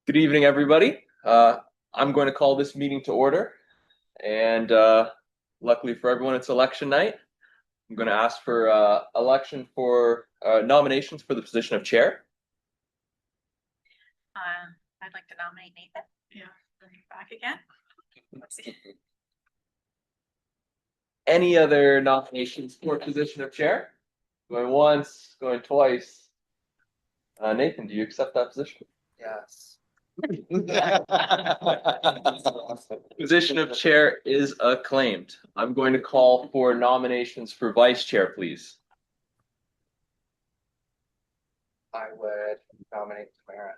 Good evening, everybody. I'm going to call this meeting to order, and luckily for everyone, it's election night. I'm going to ask for election for nominations for the position of chair. I'd like to nominate Nathan. Yeah, back again. Let's see. Any other nominations for position of chair? Going once, going twice. Nathan, do you accept that position? Yes. Position of chair is acclaimed. I'm going to call for nominations for vice chair, please. I would nominate Tamara.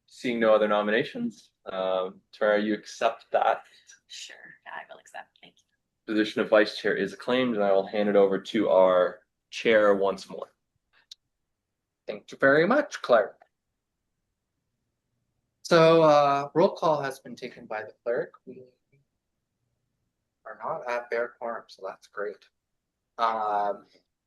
Seeing no other nominations, Tara, you accept that? Sure, I will accept. Thank you. Position of vice chair is acclaimed, and I will hand it over to our chair once more. Thank you very much, clerk. So roll call has been taken by the clerk. We are not at bare quorum, so that's great.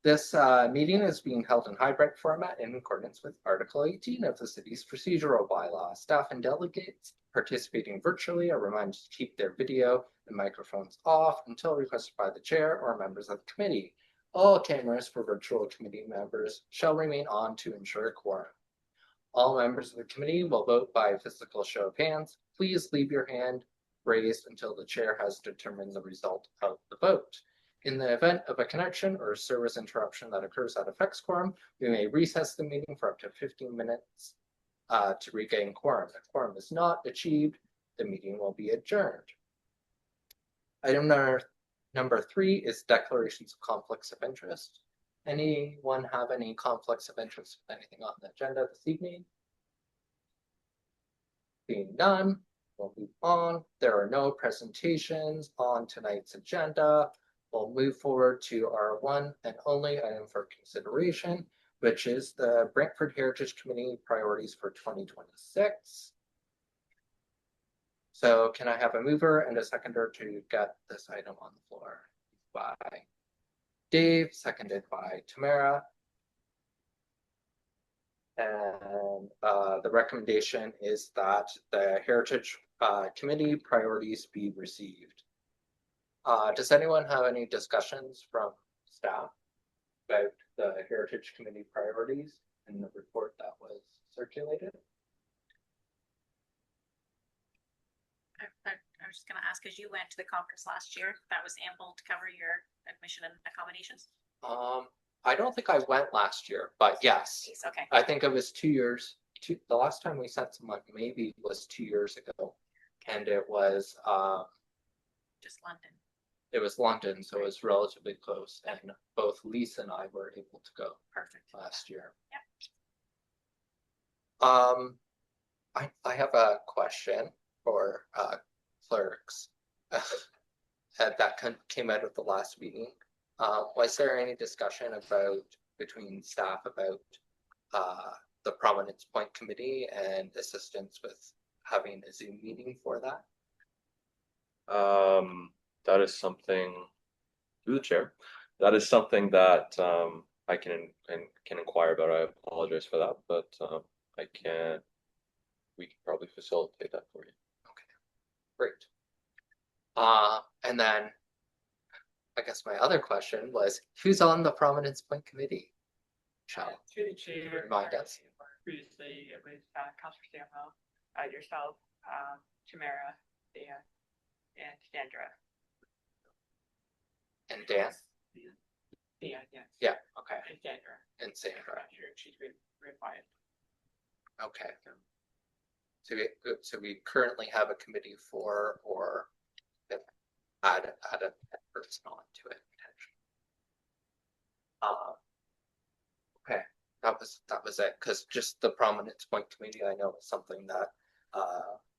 This meeting is being held in hybrid format in accordance with Article 18 of the city's procedural bylaw. Staff and delegates participating virtually are reminded to keep their video and microphones off until requested by the chair or members of the committee. All cameras for virtual committee members shall remain on to ensure quorum. All members of the committee will vote by physical show of hands. Please leave your hand raised until the chair has determined the result of the vote. In the event of a connection or service interruption that occurs that affects quorum, we may recess the meeting for up to 15 minutes to regain quorum. If quorum is not achieved, the meeting will be adjourned. Item number 3 is declarations of conflicts of interest. Anyone have any conflicts of interest with anything on the agenda this evening? Being none, we'll move on. There are no presentations on tonight's agenda. We'll move forward to our one and only item for consideration, which is the Brantford Heritage Committee priorities for 2026. So can I have a mover and a seconder to get this item on the floor? By Dave, seconded by Tamara. And the recommendation is that the Heritage Committee priorities be received. Does anyone have any discussions from staff about the Heritage Committee priorities in the report that was circulated? I was just going to ask, because you went to the conference last year, that was ample to cover your admission and accommodations? I don't think I went last year, but yes. Okay. I think it was 2 years. The last time we sent someone maybe was 2 years ago. And it was just London. It was London, so it was relatively close. And both Lisa and I were able to go. Perfect. Last year. Yep. I have a question for clerks that came out of the last meeting. Was there any discussion between staff about the Prominence Point Committee and assistance with having a Zoom meeting for that? That is something through the chair. That is something that I can inquire about. I apologize for that, but I can. We can probably facilitate that for you. Okay, great. And then I guess my other question was, who's on the Prominence Point Committee? Shall through the chair, remind us. Previously, it was Councillor Stanwell, yourself, Tamara, Dan, and Sandra. And Dan? Dan, yes. Yeah, okay. And Sandra. And Sandra. She's very quiet. Okay. So we currently have a committee for, or add a person on to it potentially. Okay, that was it. Because just the Prominence Point Committee, I know is something that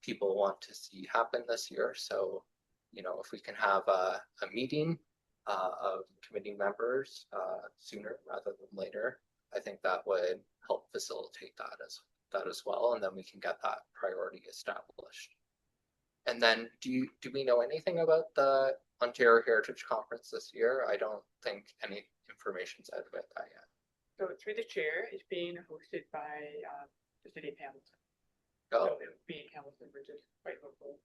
people want to see happen this year. So, if we can have a meeting of committee members sooner rather than later, I think that would help facilitate that as well, and then we can get that priority established. And then do we know anything about the Ontario Heritage Conference this year? I don't think any information's out about that yet. So through the chair, it's being hosted by the city of Hamilton. Oh, So it would be in Hamilton, which is quite local.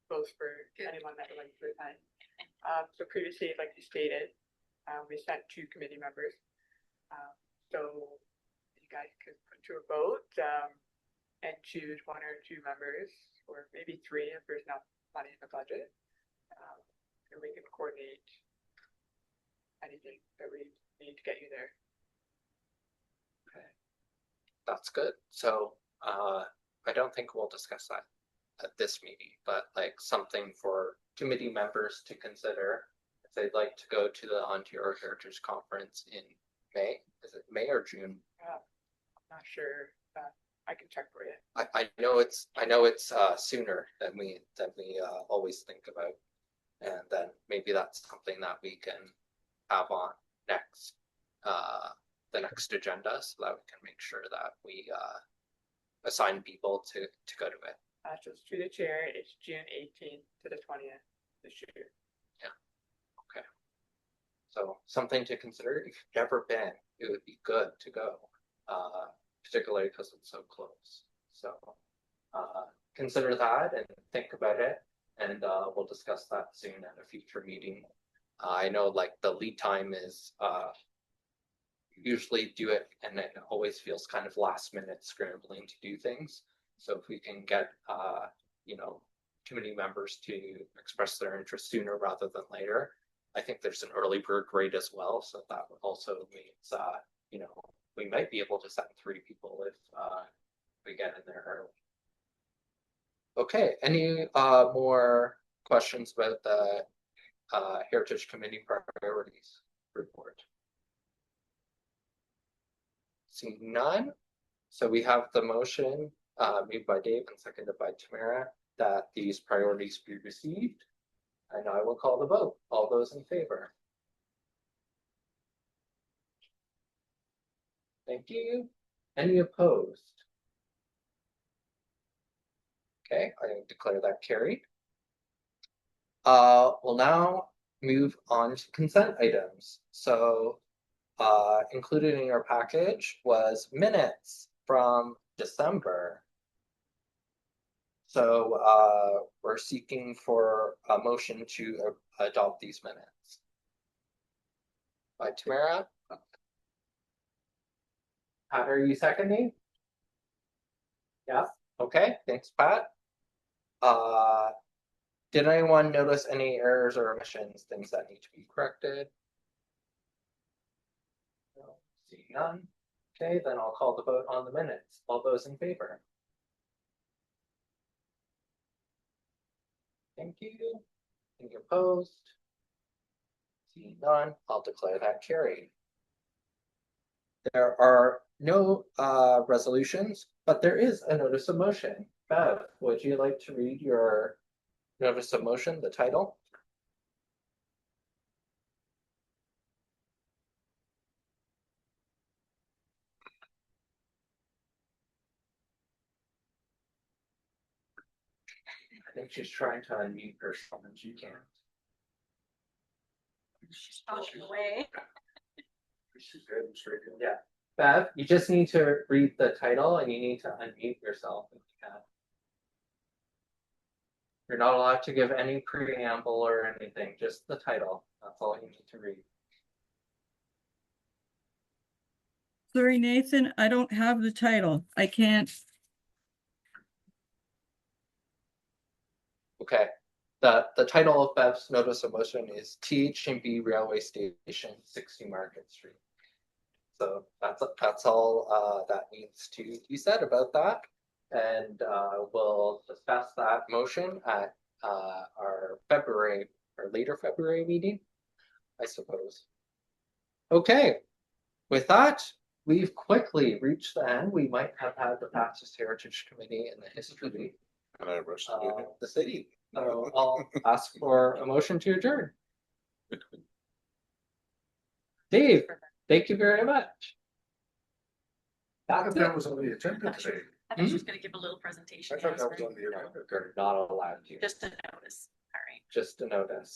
Both for anyone that would like to attend. So previously, like you stated, we sent 2 committee members. So you guys could put to a vote and choose 1 or 2 members, or maybe 3 if there's not money in the budget. And we can coordinate anything that we need to get you there. that's good. So, I don't think we'll discuss that at this meeting, but like something for committee members to consider if they'd like to go to the Ontario Heritage Conference in May. Is it May or June? I'm not sure. I can check for you. I know it's sooner than we always think about, and then maybe that's something that we can have on next the next agenda, so that we can make sure that we assign people to go to it. So it's through the chair. It's June 18th to the 20th this year. Okay, so something to consider. If you've never been, it would be good to go, particularly because it's so close. So consider that and think about it, and we'll discuss that soon at a future meeting. I know like the lead time is usually do it, and it always feels kind of last minute scrambling to do things. So if we can get committee members to express their interest sooner rather than later, I think there's an early bird rate as well. So that also means we might be able to send 3 people if we get in there early. Okay, any more questions about the Heritage Committee priorities report? Seeing none, so we have the motion made by Dave and seconded by Tamara that these priorities be received, and I will call the vote. All those in favor? Thank you. Any opposed? Okay, I declare that carried. We'll now move on to consent items. So included in your package was minutes from December. So we're seeking for a motion to adopt these minutes. By Tamara. Pat, are you seconding? Yeah, okay, thanks, Pat. Did anyone notice any errors or omissions, things that need to be corrected? No, see none. Okay, then I'll call the vote on the minutes. All those in favor? Thank you. Any opposed? See none, I'll declare that carried. There are no resolutions, but there is a notice of motion. Bev, would you like to read your notice of motion, the title? I think she's trying to unmute herself and she can't. She's talking away. She's good and straight. Yeah. Bev, you just need to read the title and you need to unmute yourself if you can. You're not allowed to give any preamble or anything, just the title. That's all you need to read. Sorry, Nathan, I don't have the title. I can't. Okay. The title of Bev's notice of motion is TH&B Railway Station, 60 Market Street. So that's all that needs to be said about that. And we'll discuss that motion at our February or later February meeting, I suppose. Okay, with that, we've quickly reached the end. We might have had the fastest Heritage Committee in the history of the city. So I'll ask for a motion to adjourn. Dave, thank you very much. That was on the agenda today. I thought she was gonna give a little presentation. I thought that was on the agenda. You're not allowed to. Just a notice, all right. Just a notice.